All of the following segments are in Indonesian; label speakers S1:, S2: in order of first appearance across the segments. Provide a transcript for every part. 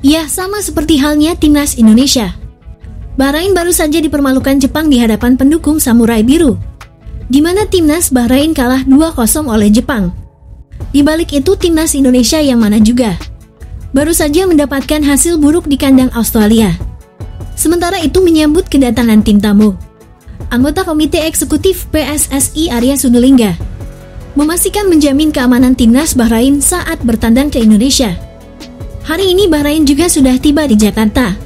S1: Ya, sama seperti halnya timnas Indonesia. Bahrain baru saja dipermalukan Jepang di hadapan pendukung Samurai Biru, di mana timnas Bahrain kalah 2-0 oleh Jepang. Di balik itu timnas Indonesia yang mana juga baru saja mendapatkan hasil buruk di kandang Australia. Sementara itu menyambut kedatangan tim tamu, anggota Komite Eksekutif PSSI Arya Sinulinga memastikan menjamin keamanan timnas Bahrain saat bertandang ke Indonesia. Hari ini Bahrain juga sudah tiba di Jakarta.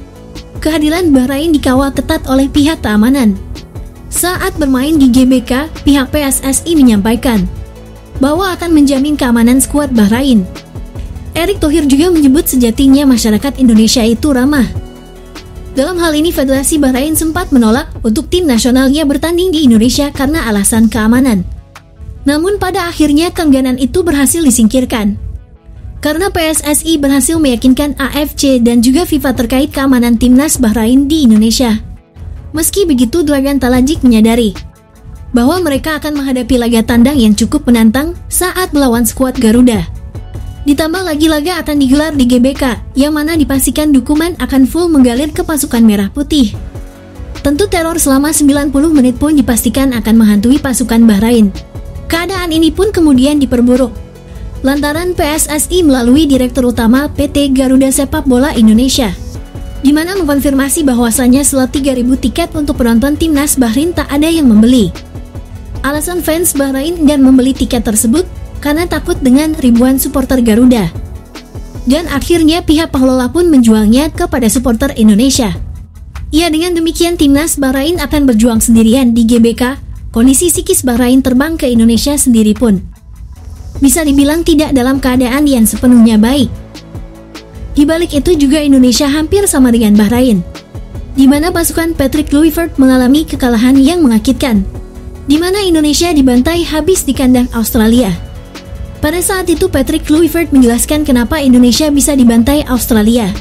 S1: Kehadiran Bahrain dikawal ketat oleh pihak keamanan. Saat bermain di GBK, pihak PSSI menyampaikan bahwa akan menjamin keamanan skuad Bahrain. Erick Thohir juga menyebut sejatinya masyarakat Indonesia itu ramah. Dalam hal ini Federasi Bahrain sempat menolak untuk tim nasionalnya bertanding di Indonesia karena alasan keamanan. Namun pada akhirnya keengganan itu berhasil disingkirkan, karena PSSI berhasil meyakinkan AFC dan juga FIFA terkait keamanan timnas Bahrain di Indonesia. Meski begitu, Dragan Talajik menyadari bahwa mereka akan menghadapi laga tandang yang cukup menantang saat melawan skuad Garuda. Ditambah lagi laga akan digelar di GBK, yang mana dipastikan dukungan akan full mengalir ke pasukan merah putih. Tentu teror selama 90 menit pun dipastikan akan menghantui pasukan Bahrain. Keadaan ini pun kemudian diperburuk lantaran PSSI melalui Direktur Utama PT Garuda Sepak Bola Indonesia, di mana mengkonfirmasi bahwasannya slot 3.000 tiket untuk penonton timnas Bahrain tak ada yang membeli. Alasan fans Bahrain dan membeli tiket tersebut karena takut dengan ribuan supporter Garuda. Dan akhirnya pihak pengelola pun menjualnya kepada supporter Indonesia. Ya, dengan demikian timnas Bahrain akan berjuang sendirian di GBK. Kondisi psikis Bahrain terbang ke Indonesia sendiri pun bisa dibilang tidak dalam keadaan yang sepenuhnya baik. Di balik itu juga Indonesia hampir sama dengan Bahrain, di mana pasukan Patrick Kluivert mengalami kekalahan yang menyakitkan, di mana Indonesia dibantai habis di kandang Australia. Pada saat itu Patrick Kluivert menjelaskan kenapa Indonesia bisa dibantai Australia.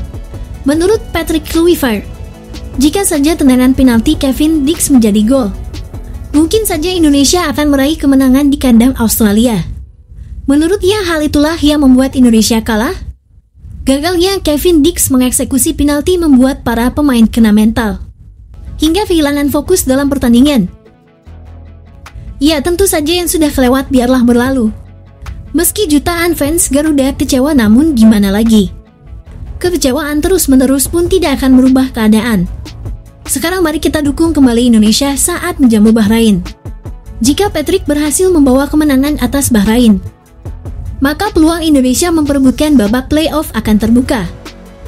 S1: Menurut Patrick Kluivert, jika saja tendangan penalti Kevin Dix menjadi gol, mungkin saja Indonesia akan meraih kemenangan di kandang Australia. Menurutnya hal itulah yang membuat Indonesia kalah. Gagalnya Kevin Dix mengeksekusi penalti membuat para pemain kena mental, hingga kehilangan fokus dalam pertandingan. Ya, tentu saja yang sudah kelewat biarlah berlalu. Meski jutaan fans Garuda kecewa, namun gimana lagi? Kekecewaan terus-menerus pun tidak akan merubah keadaan. Sekarang mari kita dukung kembali Indonesia saat menjamu Bahrain. Jika Patrick berhasil membawa kemenangan atas Bahrain, maka peluang Indonesia memperebutkan babak playoff akan terbuka.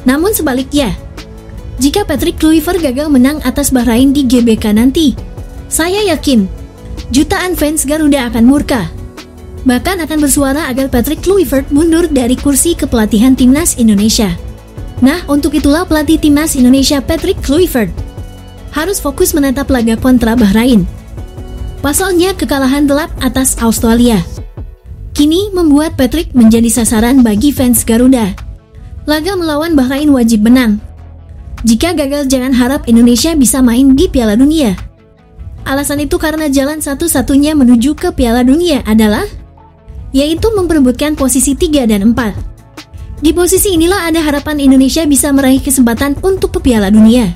S1: Namun sebaliknya, jika Patrick Kluivert gagal menang atas Bahrain di GBK nanti, saya yakin jutaan fans Garuda akan murka. Bahkan akan bersuara agar Patrick Kluivert mundur dari kursi kepelatihan timnas Indonesia. Nah, untuk itulah pelatih timnas Indonesia Patrick Kluivert harus fokus menatap laga kontra Bahrain. Pasalnya kekalahan telak atas Australia kini membuat Patrick menjadi sasaran bagi fans Garuda. Laga melawan Bahrain wajib menang. Jika gagal jangan harap Indonesia bisa main di Piala Dunia. Alasan itu karena jalan satu-satunya menuju ke Piala Dunia adalah yaitu memperebutkan posisi 3 dan 4. Di posisi inilah ada harapan Indonesia bisa meraih kesempatan untuk ke Piala Dunia.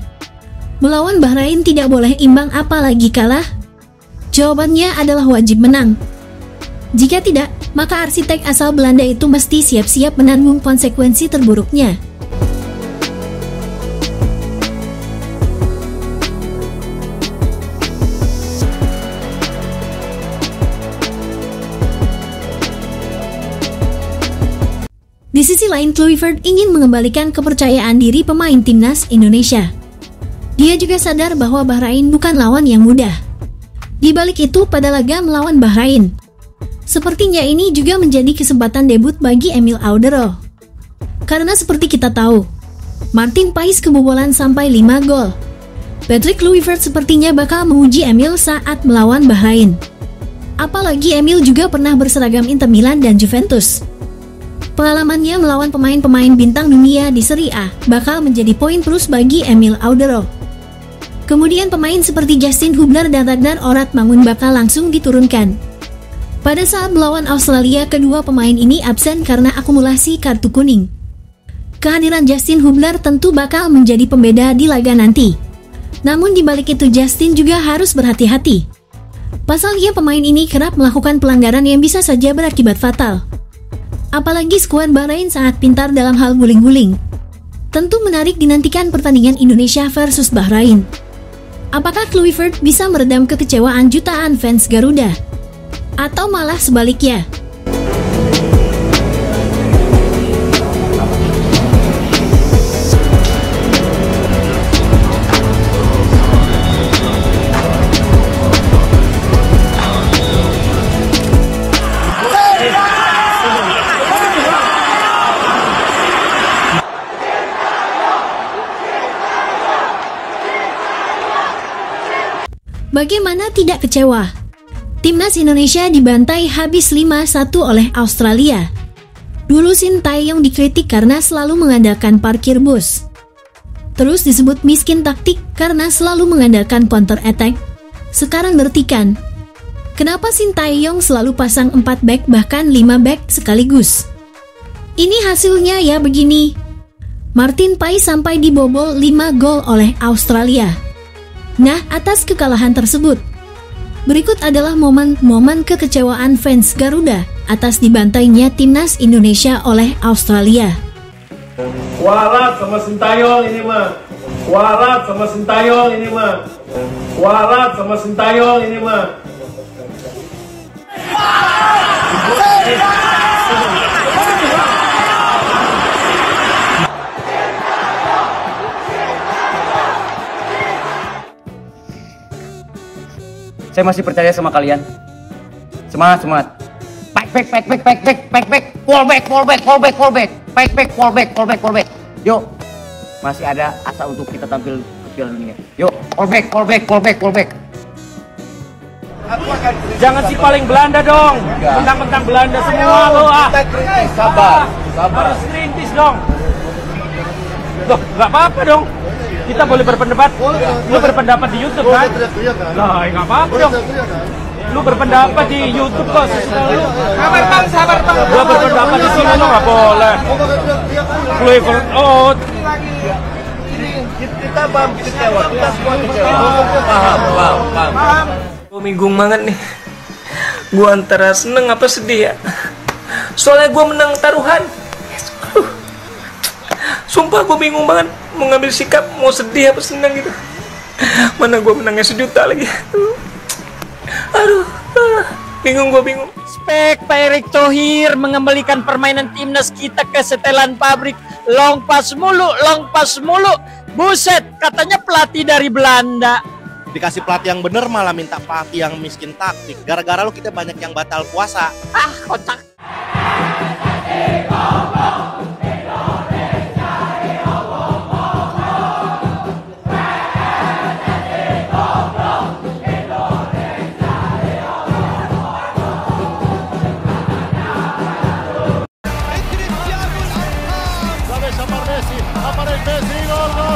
S1: Melawan Bahrain tidak boleh imbang apalagi kalah. Jawabannya adalah wajib menang. Jika tidak, maka arsitek asal Belanda itu mesti siap-siap menanggung konsekuensi terburuknya. Di sisi lain, Kluivert ingin mengembalikan kepercayaan diri pemain timnas Indonesia. Dia juga sadar bahwa Bahrain bukan lawan yang mudah. Di balik itu, pada laga melawan Bahrain, sepertinya ini juga menjadi kesempatan debut bagi Emil Alderweireld. Karena seperti kita tahu, Martin Paes kebobolan sampai 5 gol. Patrick Kluivert sepertinya bakal menguji Emil saat melawan Bahrain. Apalagi Emil juga pernah berseragam Inter Milan dan Juventus. Pengalamannya melawan pemain-pemain bintang dunia di Serie A bakal menjadi poin plus bagi Emil Alderweireld. Kemudian pemain seperti Justin Hubner dan Ragnar Orat-Mangun bakal langsung diturunkan. Pada saat melawan Australia, kedua pemain ini absen karena akumulasi kartu kuning. Kehadiran Justin Hubner tentu bakal menjadi pembeda di laga nanti. Namun di balik itu Justin juga harus berhati-hati. Pasalnya pemain ini kerap melakukan pelanggaran yang bisa saja berakibat fatal. Apalagi skuad Bahrain sangat pintar dalam hal guling-guling. Tentu menarik dinantikan pertandingan Indonesia versus Bahrain. Apakah Kluivert bisa meredam kekecewaan jutaan fans Garuda? Atau malah sebaliknya? Bagaimana tidak kecewa? Timnas Indonesia dibantai habis 5-1 oleh Australia. Dulu Sintayong dikritik karena selalu mengandalkan parkir bus. Terus disebut miskin taktik karena selalu mengandalkan counter attack. Sekarang bertikan. Kenapa Sintayong selalu pasang 4 back bahkan 5 back sekaligus? Ini hasilnya ya begini. Martin Pai sampai dibobol 5 gol oleh Australia. Nah, atas kekalahan tersebut, berikut adalah momen-momen kekecewaan fans Garuda atas dibantainya Timnas Indonesia oleh Australia.
S2: Warat sama Sintayong ini mah. Warat sama Sintayong ini mah. Warat sama Sintayong ini mah.
S3: Saya masih percaya sama kalian. Semangat, semangat. Back, fallback. Back. Yuk, masih ada asa untuk kita tampil ke Piala Dunia. Yuk, fallback.
S2: Jangan si paling Belanda dong. Mentang-mentang Belanda semua lo ah.
S3: Sabar.
S2: Harus kritis dong. Loh, nggak apa-apa dong. Kita boleh berpendapat. Lu berpendapat di YouTube kan? Lah, nggak apa-apa dong. Lu berpendapat di YouTube kok. Sabar bang. Gua berpendapat di sini lo nggak boleh. Kluivert out.
S3: Kita paham kecewa. Kita semua kecewa. Paham.
S4: Gue bingung banget nih. Gue antara seneng apa sedih ya. Soalnya gue menang taruhan. Sumpah gue bingung banget mau ngambil sikap, mau sedih apa senang gitu. Mana gue menangnya 1 juta lagi. Aduh, bingung.
S5: Spek Pak Erick Thohir mengembalikan permainan timnas kita ke setelan pabrik. Long pass mulu. Buset, katanya pelatih dari Belanda.
S6: Dikasih pelatih yang bener malah minta pelatih yang miskin taktik. Gara-gara lu kita banyak yang batal puasa.
S5: Ah, kocak.
S2: Aparece Messi, gol.